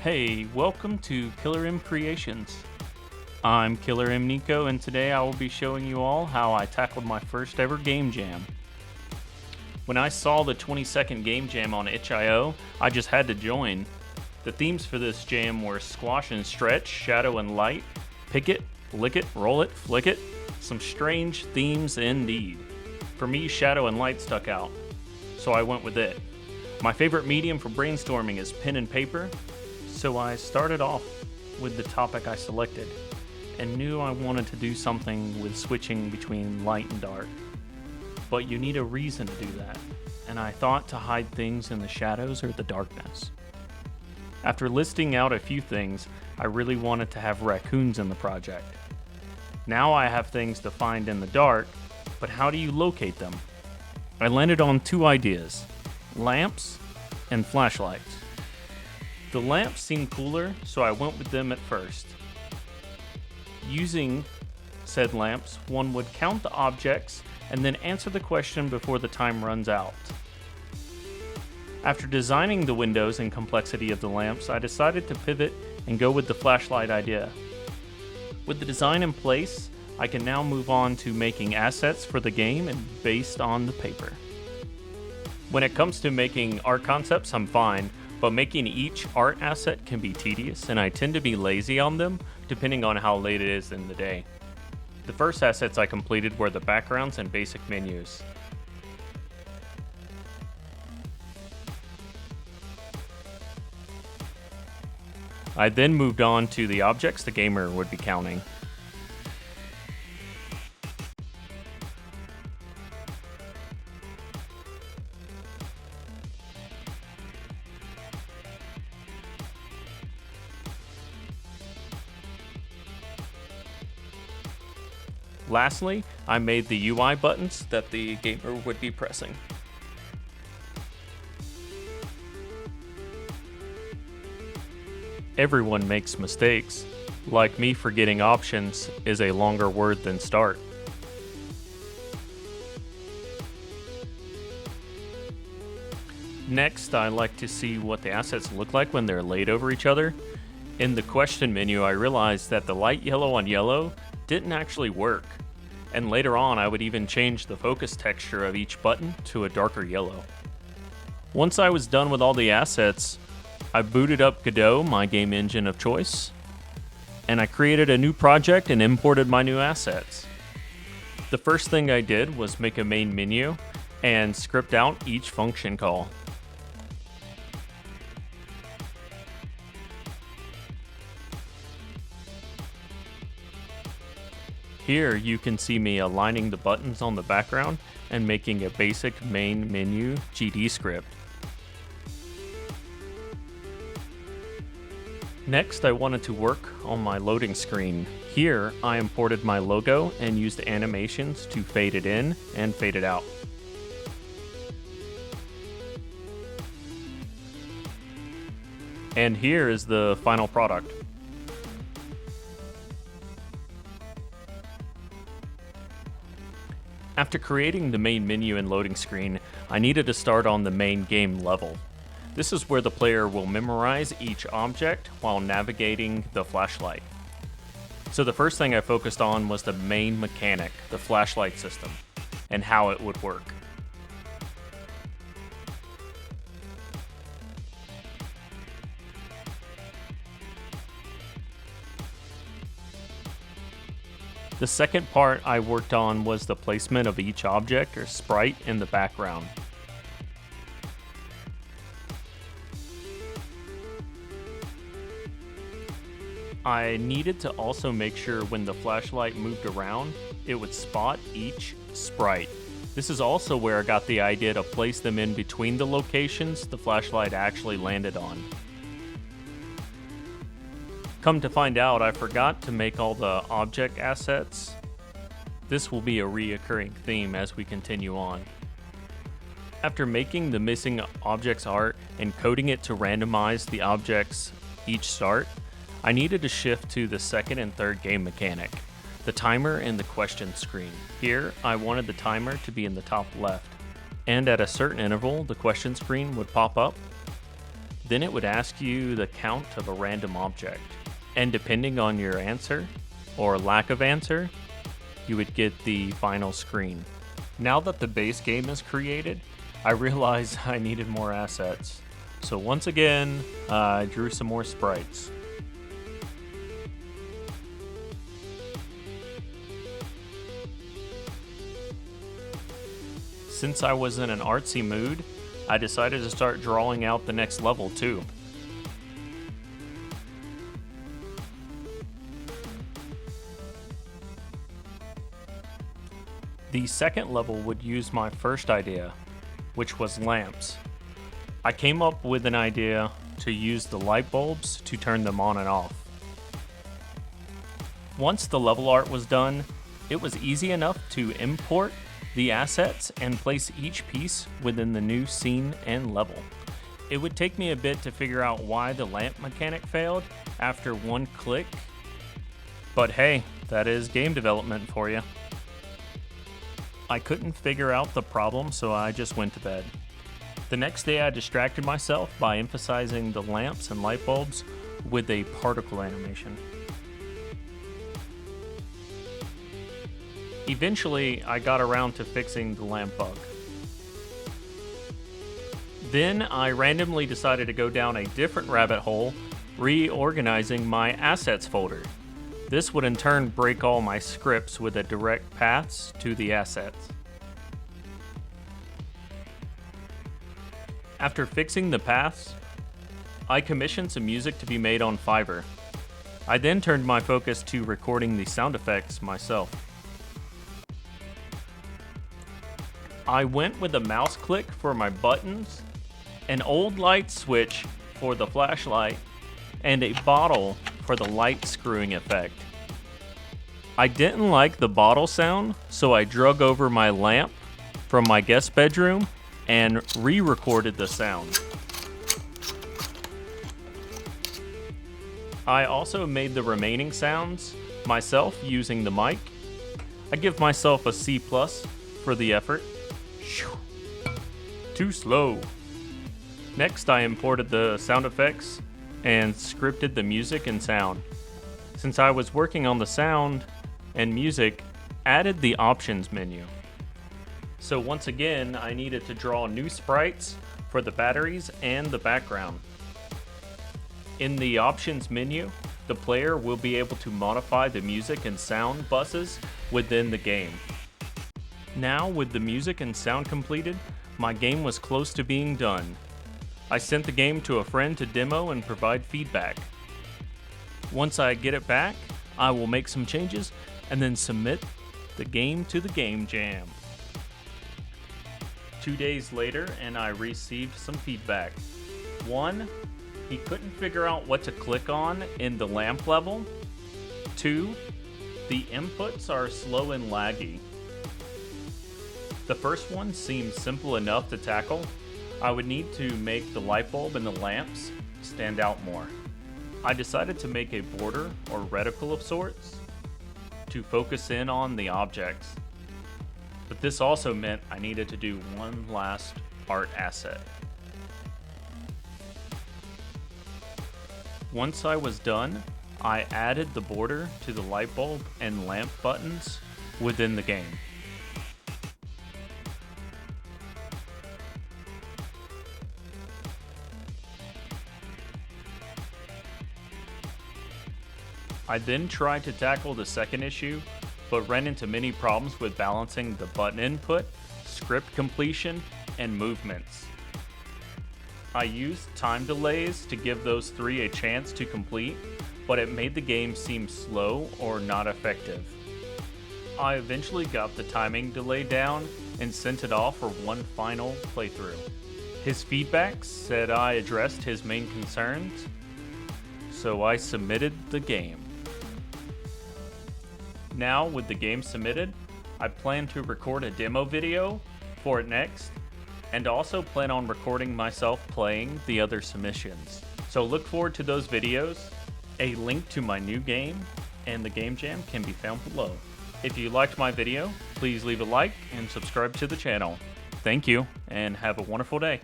Hey, welcome to Killer M Creations. I'm Killer M Niko, and today I will be showing you all how I tackled my first ever game jam. When I saw the 20-second game jam on itch.io, I just had to join. The themes for this jam were squash and stretch, shadow and light, pick it, lick it, roll it, flick it. Some strange themes indeed. For me, shadow and light stuck out, so I went with it. My favorite medium for brainstorming is pen and paper, so I started off with the topic I selected and knew I wanted to do something with switching between light and dark. But you need a reason to do that, and I thought to hide things in the shadows or the darkness. After listing out a few things, I really wanted to have raccoons in the project. Now I have things to find in the dark, but how do you locate them? I landed on two ideas: lamps and flashlights. The lamps seemed cooler, so I went with them at first. Using said lamps, one would count the objects and then answer the question before the time runs out. After designing the windows and complexity of the lamps, I decided to pivot and go with the flashlight idea. With the design in place, I can now move on to making assets for the game and based on the paper. When it comes to making art concepts, I'm fine, but making each art asset can be tedious, and I tend to be lazy on them depending on how late it is in the day. The first assets I completed were the backgrounds and basic menus. I then moved on to the objects the gamer would be counting. Lastly, I made the UI buttons that the gamer would be pressing. Everyone makes mistakes. Like me, forgetting options is a longer word than start. Next, I like to see what the assets look like when they're laid over each other. In the question menu, I realized that the light yellow on yellow didn't actually work, and later on I would even change the focus texture of each button to a darker yellow. Once I was done with all the assets, I booted up Godot, my game engine of choice, and I created a new project and imported my new assets. The first thing I did was make a main menu and script out each function call. Here you can see me aligning the buttons on the background and making a basic main menu GD script. Next, I wanted to work on my loading screen. Here, I imported my logo and used animations to fade it in and fade it out. And here is the final product. After creating the main menu and loading screen, I needed to start on the main game level. This is where the player will memorize each object while navigating the flashlight. So the first thing I focused on was the main mechanic, the flashlight system, and how it would work. The second part I worked on was the placement of each object or sprite in the background. I needed to also make sure when the flashlight moved around, it would spot each sprite. This is also where I got the idea to place them in between the locations the flashlight actually landed on. Come to find out, I forgot to make all the object assets. This will be a reoccurring theme as we continue on. After making the missing objects art and coding it to randomize the objects each start, I needed to shift to the second and third game mechanic, the timer and the question screen. Here, I wanted the timer to be in the top left, and at a certain interval, the question screen would pop up. Then it would ask you the count of a random object. And depending on your answer, or lack of answer, you would get the final screen. Now that the base game is created, I realized I needed more assets. So once again, I drew some more sprites. Since I was in an artsy mood, I decided to start drawing out the next level too. The second level would use my first idea, which was lamps. I came up with an idea to use the light bulbs to turn them on and off. Once the level art was done, it was easy enough to import the assets and place each piece within the new scene and level. It would take me a bit to figure out why the lamp mechanic failed after one click, but hey, that is game development for you. I couldn't figure out the problem, so I just went to bed. The next day I distracted myself by emphasizing the lamps and light bulbs with a particle animation. Eventually, I got around to fixing the lamp bug. Then I randomly decided to go down a different rabbit hole, reorganizing my assets folder. This would in turn break all my scripts with the direct paths to the assets. After fixing the paths, I commissioned some music to be made on Fiverr. I then turned my focus to recording the sound effects myself. I went with a mouse click for my buttons, an old light switch for the flashlight, and a bottle for the light screwing effect. I didn't like the bottle sound, so I drug over my lamp from my guest bedroom and re-recorded the sound. I also made the remaining sounds myself using the mic. I give myself a C+ for the effort. Too slow. Next, I imported the sound effects and scripted the music and sound. Since I was working on the sound and music, added the options menu. So once again, I needed to draw new sprites for the batteries and the background. In the options menu, the player will be able to modify the music and sound buses within the game. Now, with the music and sound completed, my game was close to being done. I sent the game to a friend to demo and provide feedback. Once I get it back, I will make some changes and then submit the game to the Game Jam. 2 days later, and I received some feedback. 1, he couldn't figure out what to click on in the lamp level. 2, the inputs are slow and laggy. The first one seems simple enough to tackle. I would need to make the light bulb and the lamps stand out more. I decided to make a border or reticle of sorts to focus in on the objects. But this also meant I needed to do one last art asset. Once I was done, I added the border to the light bulb and lamp buttons within the game. I then tried to tackle the second issue, but ran into many problems with balancing the button input, script completion, and movements. I used time delays to give those 3 a chance to complete, but it made the game seem slow or not effective. I eventually got the timing delay down and sent it off for one final playthrough. His feedback said I addressed his main concerns, so I submitted the game. Now, with the game submitted, I plan to record a demo video for it next, and also plan on recording myself playing the other submissions. So look forward to those videos. A link to my new game and the Game Jam can be found below. If you liked my video, please leave a like and subscribe to the channel. Thank you, and have a wonderful day.